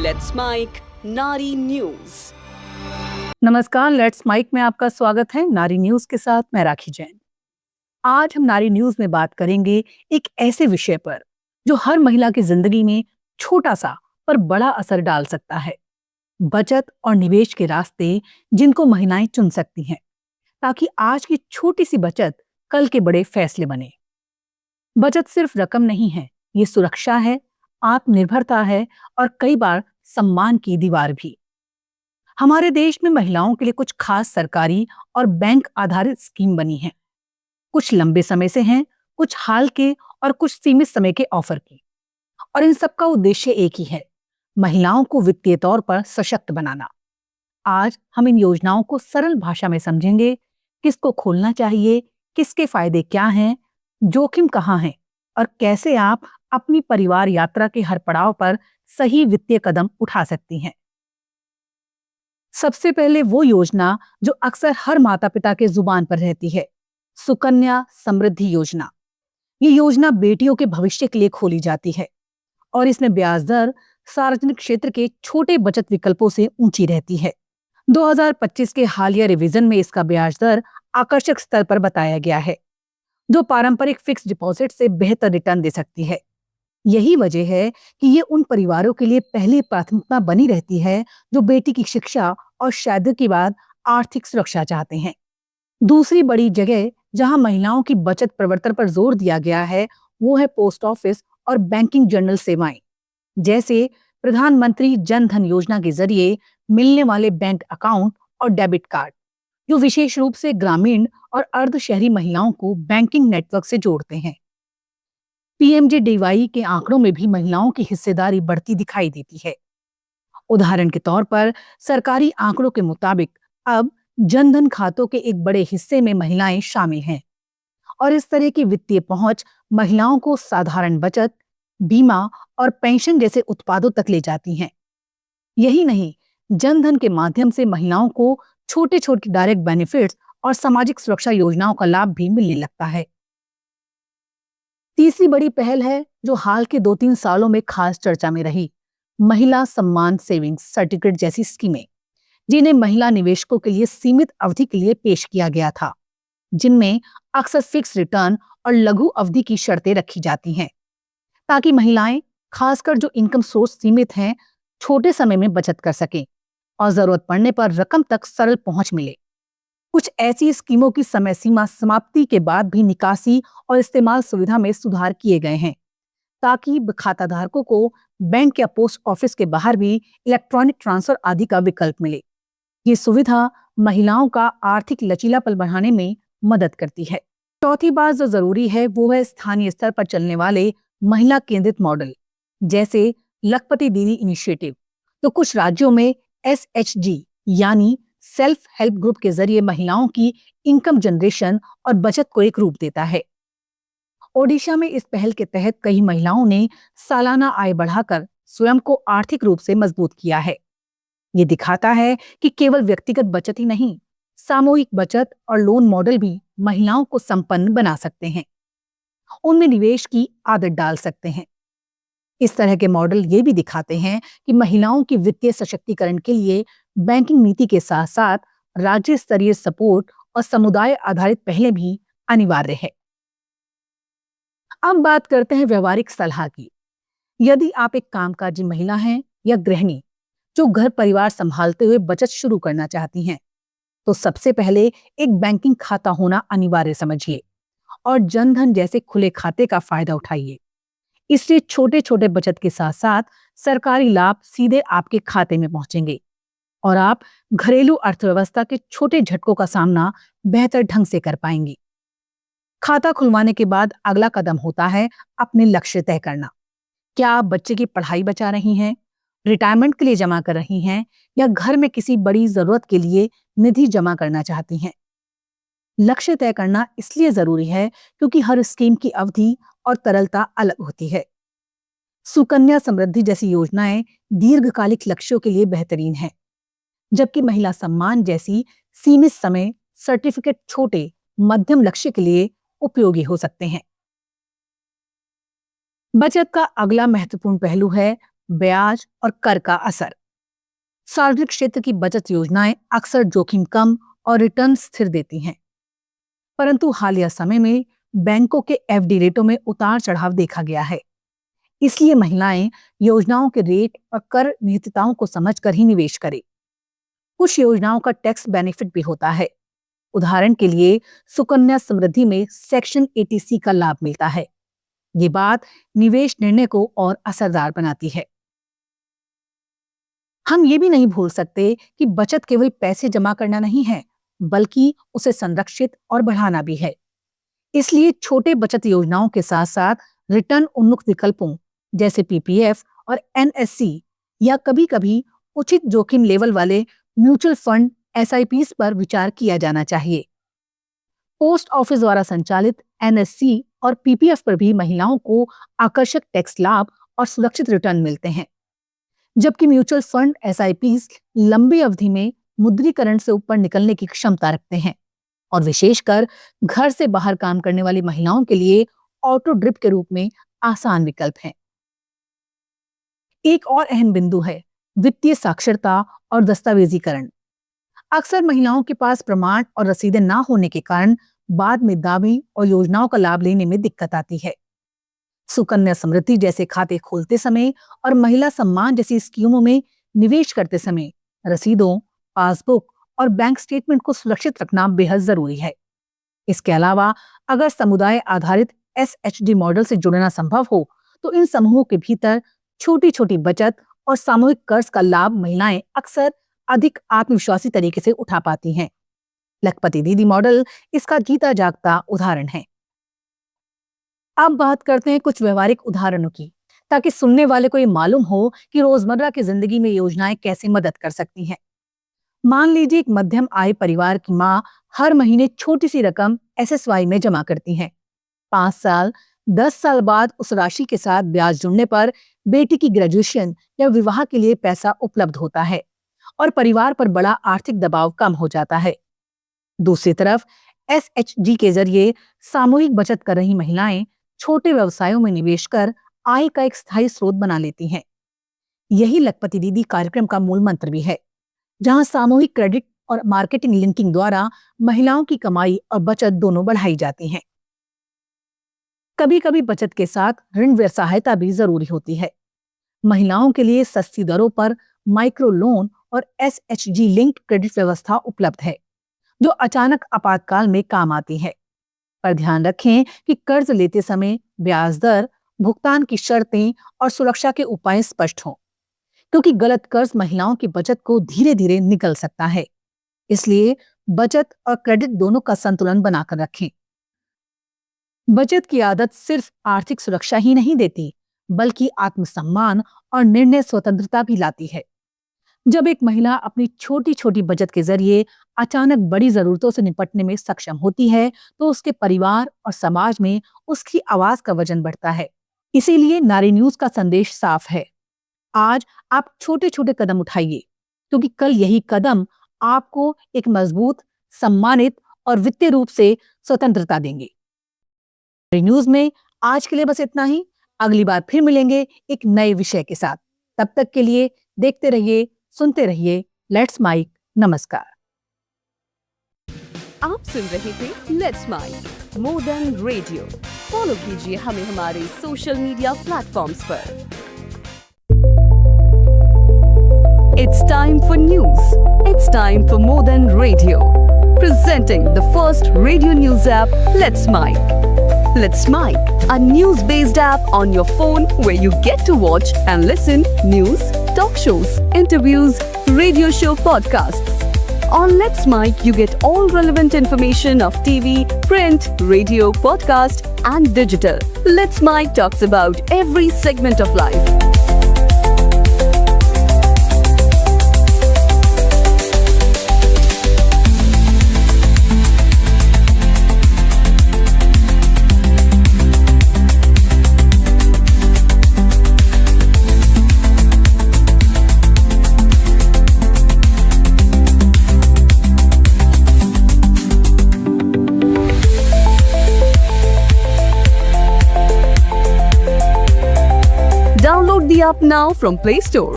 Let's mic नारी news. नमस्कार, let's mic में आपका स्वागत है। नारी न्यूज के साथ मैं राखी जैन। आज हम नारी न्यूज में बात करेंगे एक ऐसे विषय पर जो हर महिला की जिंदगी में छोटा सा पर बड़ा असर डाल सकता है। बचत और निवेश के रास्ते जिनको महिलाएं चुन सकती हैं ताकि आज की छोटी सी बचत कल के बड़े फैसले बने। बचत सिर्फ रकम नहीं है, ये सुरक्षा है, आत्मनिर्भरता है और कई बार सम्मान की दीवार भी। हमारे देश में महिलाओं के लिए कुछ खास सरकारी और बैंक आधारित स्कीम बनी हैं। कुछ लंबे समय से हैं, कुछ हाल के और कुछ सीमित समय के ऑफर की। और इन सब का उद्देश्य एक ही है, महिलाओं को वित्तीय तौर पर सशक्त बनाना। आज हम इन योजनाओं को सरल भाषा में समझेंगे, किसको खोलना चाहिए, किसके फायदे क्या हैं, जोखिम कहाँ हैं और कैसे आप अपनी परिवार यात्रा के हर पड़ाव पर सही वित्तीय कदम उठा सकती हैं। सबसे पहले वो योजना जो अक्सर हर माता पिता के जुबान पर रहती है, सुकन्या समृद्धि योजना। ये योजना बेटियों के भविष्य के लिए खोली जाती है और इसमें ब्याज दर सार्वजनिक क्षेत्र के छोटे बचत विकल्पों से ऊंची रहती है। 2025 के हालिया रिवीजन में इसका ब्याज दर आकर्षक स्तर पर बताया गया है, जो पारंपरिक फिक्स डिपॉजिट से बेहतर रिटर्न दे सकती है। यही वजह है कि ये उन परिवारों के लिए पहली प्राथमिकता बनी रहती है जो बेटी की शिक्षा और शादी के बाद आर्थिक सुरक्षा चाहते हैं। दूसरी बड़ी जगह जहां महिलाओं की बचत प्रवर्तन पर जोर दिया गया है, वो है पोस्ट ऑफिस और बैंकिंग जनरल सेवाएं, जैसे प्रधानमंत्री जन धन योजना के जरिए मिलने वाले बैंक अकाउंट और डेबिट कार्ड, जो विशेष रूप से ग्रामीण और अर्ध शहरी महिलाओं को बैंकिंग नेटवर्क से जोड़ते हैं। पीएमजेडीवाई के आंकड़ों में भी महिलाओं की हिस्सेदारी बढ़ती दिखाई देती है। उदाहरण के तौर पर सरकारी आंकड़ों के मुताबिक अब जनधन खातों के एक बड़े हिस्से में महिलाएं शामिल हैं और इस तरह की वित्तीय पहुंच महिलाओं को साधारण बचत, बीमा और पेंशन जैसे उत्पादों तक ले जाती हैं। यही नहीं, जनधन के माध्यम से महिलाओं को छोटे छोटे डायरेक्ट बेनिफिट्स और सामाजिक सुरक्षा योजनाओं का लाभ भी मिलने लगता है। तीसरी बड़ी पहल है जो हाल के 2-3 सालों में खास चर्चा में रही, महिला सम्मान सेविंग्स सर्टिफिकेट जैसी स्कीमें, जिन्हें महिला निवेशकों के लिए सीमित अवधि के लिए पेश किया गया था, जिनमें अक्सर फिक्स रिटर्न और लघु अवधि की शर्तें रखी जाती हैं ताकि महिलाएं, खासकर जो इनकम सोर्स सीमित हैं, छोटे समय में बचत कर सकें और जरूरत पड़ने पर रकम तक सरल पहुंच मिले। कुछ ऐसी स्कीमों की समय सीमा समाप्ति के बाद भी निकासी और इस्तेमाल सुविधा में सुधार किए गए हैं ताकि खाताधारकों को बैंक या पोस्ट ऑफिस के बाहर भी इलेक्ट्रॉनिक ट्रांसफर आदि का विकल्प मिले। ये सुविधा महिलाओं का आर्थिक लचीलापन बढ़ाने में मदद करती है। चौथी बात जो जरूरी है वो है स्थानीय स्तर पर चलने वाले महिला केंद्रित मॉडल, जैसे लखपति दीदी इनिशिएटिव। तो कुछ राज्यों में SHG यानी सेल्फ हेल्प ग्रुप के जरिए महिलाओं की इनकम जनरेशन और बचत को एक रूप देता है। ओडिशा में इस पहल के तहत कई महिलाओं ने सालाना आय बढ़ाकर स्वयं को आर्थिक रूप से मजबूत किया है। ये दिखाता है कि केवल व्यक्तिगत बचत ही नहीं, सामूहिक बचत और लोन मॉडल भी महिलाओं को संपन्न बना सकते हैं, उनमें निवेश की आदत डाल सकते हैं। इस तरह के मॉडल ये भी दिखाते हैं कि महिलाओं की वित्तीय सशक्तिकरण के लिए बैंकिंग नीति के साथ साथ राज्य स्तरीय सपोर्ट और समुदाय आधारित पहलें भी अनिवार्य है। अब बात करते हैं व्यवहारिक सलाह की। यदि आप एक कामकाजी महिला हैं या गृहिणी जो घर परिवार संभालते हुए बचत शुरू करना चाहती हैं, तो सबसे पहले एक बैंकिंग खाता होना अनिवार्य समझिए और जनधन जैसे खुले खाते का फायदा उठाइए। इससे छोटे छोटे बचत के साथ साथ सरकारी लाभ सीधे आपके खाते में पहुंचेंगे और आप घरेलू अर्थव्यवस्था के छोटे झटकों का सामना बेहतर ढंग से कर पाएंगी। खाता खुलवाने के बाद अगला कदम होता है अपने लक्ष्य तय करना। क्या आप बच्चे की पढ़ाई बचा रही हैं, रिटायरमेंट के लिए जमा कर रही हैं या घर में किसी बड़ी जरूरत के लिए निधि जमा करना चाहती हैं? लक्ष्य तय करना इसलिए जरूरी है क्योंकि हर स्कीम की अवधि और तरलता अलग होती है। सुकन्या समृद्धि जैसी योजनाएं दीर्घकालिक लक्ष्यों के लिए बेहतरीन हैं, जबकि महिला सम्मान जैसी सीमित समय सर्टिफिकेट छोटे मध्यम लक्ष्य के लिए उपयोगी हो सकते हैं। बचत का अगला महत्वपूर्ण पहलू है ब्याज और कर का असर। सार्वजनिक क्षेत्र की बचत योजनाएं अक्सर जोखिम कम और रिटर्न स्थिर देती हैं, परंतु हालिया समय में बैंकों के एफडी रेटों में उतार चढ़ाव देखा गया है। इसलिए महिलाएं योजनाओं के रेट और कर निहितताओं को समझकर ही निवेश करें। कुछ योजनाओं का टैक्स बेनिफिट भी होता है। उदाहरण के लिए सुकन्या समृद्धि में सेक्शन 80C का लाभ मिलता है। ये बात निवेश निर्णय को और असरदार बनाती है। हम ये भी नहीं भूल सकते कि बचत केवल पैसे जमा करना नहीं है, बल्कि उसे संरक्षित और बढ़ाना भी है। इसलिए छोटे बचत योजनाओं के साथ साथ रिटर्न उन्मुख विकल्पों जैसे पीपीएफ और एनएससी या कभी-कभी उचित जोखिम लेवल वाले म्यूचुअल फंड एसआईपीस पर विचार किया जाना चाहिए। पोस्ट ऑफिस द्वारा संचालित एनएससी और पीपीएफ पर भी महिलाओं को आकर्षक टैक्स लाभ और सुरक्षित रिटर्न मिलते हैं, जबकि म्यूचुअल फंड एसआईपीस लंबी अवधि में मुद्रीकरण से ऊपर निकलने की क्षमता रखते हैं और विशेषकर घर से बाहर काम करने वाली महिलाओं के लिए ऑटो ड्रिप के रूप में आसान विकल्प हैं। एक और अहम बिंदु है वित्तीय साक्षरता और दस्तावेजीकरण। अक्सर महिलाओं के पास प्रमाण और रसीदें ना होने के कारण बाद में दावे और योजनाओं का लाभ लेने में दिक्कत आती है। सुकन्या समृद्धि जैसे खाते खोलते समय और महिला सम्मान जैसी स्कीमों में निवेश करते समय रसीदों, पासबुक और बैंक स्टेटमेंट को सुरक्षित रखना बेहद जरूरी है। इसके अलावा अगर समुदाय आधारित एसएचजी मॉडल से जुड़ना संभव हो तो इन समूहों के भीतर छोटी छोटी बचत और सामूहिक कर्ज का लाभ महिलाएं अक्सर अधिक आत्मविश्वासी तरीके से उठा पाती हैं। लखपति दीदी मॉडल इसका जीता जागता उदाहरण है। अब बात करते हैं कुछ व्यवहारिक उदाहरणों की, ताकि सुनने वाले को ये मालूम हो कि रोजमर्रा की जिंदगी में योजनाएं कैसे मदद कर सकती हैं। मान लीजिए एक मध्यम आय परिवार की माँ हर महीने छोटी सी रकम एसएसवाई में जमा करती हैं। 5 साल 10 साल बाद उस राशि के साथ ब्याज जुड़ने पर बेटी की ग्रेजुएशन या विवाह के लिए पैसा उपलब्ध होता है और परिवार पर बड़ा आर्थिक दबाव कम हो जाता है। दूसरी तरफ एसएचजी के जरिए सामूहिक बचत कर रही महिलाएं छोटे व्यवसायों में निवेश कर आय का एक स्थायी स्रोत बना लेती हैं। यही लखपति दीदी कार्यक्रम का मूल मंत्र भी है, जहां सामूहिक क्रेडिट और मार्केटिंग लिंकिंग द्वारा महिलाओं की कमाई और बचत दोनों बढ़ाई जाती हैं। कभी कभी बचत के साथ ऋण व सहायता भी जरूरी होती है। महिलाओं के लिए सस्ती दरों पर माइक्रो लोन और एसएचजी लिंक्ड क्रेडिट व्यवस्था उपलब्ध है, जो अचानक आपातकाल में काम आती है। पर ध्यान रखें कि कर्ज लेते समय ब्याज दर, भुगतान की शर्तें और सुरक्षा के उपाय स्पष्ट हों, क्योंकि गलत कर्ज महिलाओं की बचत को धीरे धीरे निकल सकता है। इसलिए बचत और क्रेडिट दोनों का संतुलन बनाकर रखें। बचत की आदत सिर्फ आर्थिक सुरक्षा ही नहीं देती, बल्कि आत्मसम्मान और निर्णय स्वतंत्रता भी लाती है। जब एक महिला अपनी छोटी छोटी बचत के जरिए अचानक बड़ी जरूरतों से निपटने में सक्षम होती है, तो उसके परिवार और समाज में उसकी आवाज का वजन बढ़ता है। इसीलिए नारी न्यूज का संदेश साफ है, आज आप छोटे छोटे कदम उठाइए, क्योंकि कल यही कदम आपको एक मजबूत, सम्मानित और वित्तीय रूप से स्वतंत्रता देंगे। नारी न्यूज में आज के लिए बस इतना ही। अगली बार फिर मिलेंगे एक नए विषय के साथ। तब तक के लिए देखते रहिए, सुनते रहिए लेट्स माइक। नमस्कार। आप सुन रहे थे let's mike more than radio. Follow कीजिए हमें हमारे सोशल मीडिया प्लेटफॉर्म्स पर। It's time for news. It's time for more than radio. Presenting the first radio news app, Let's Mic. Let's Mic, a news-based app on your phone where you get to watch and listen news, talk shows, interviews, radio show podcasts. On Let's Mic, you get all relevant information of TV, print, radio, podcast, and digital. Let's Mic talks about every segment of life. Download app now from Play Store.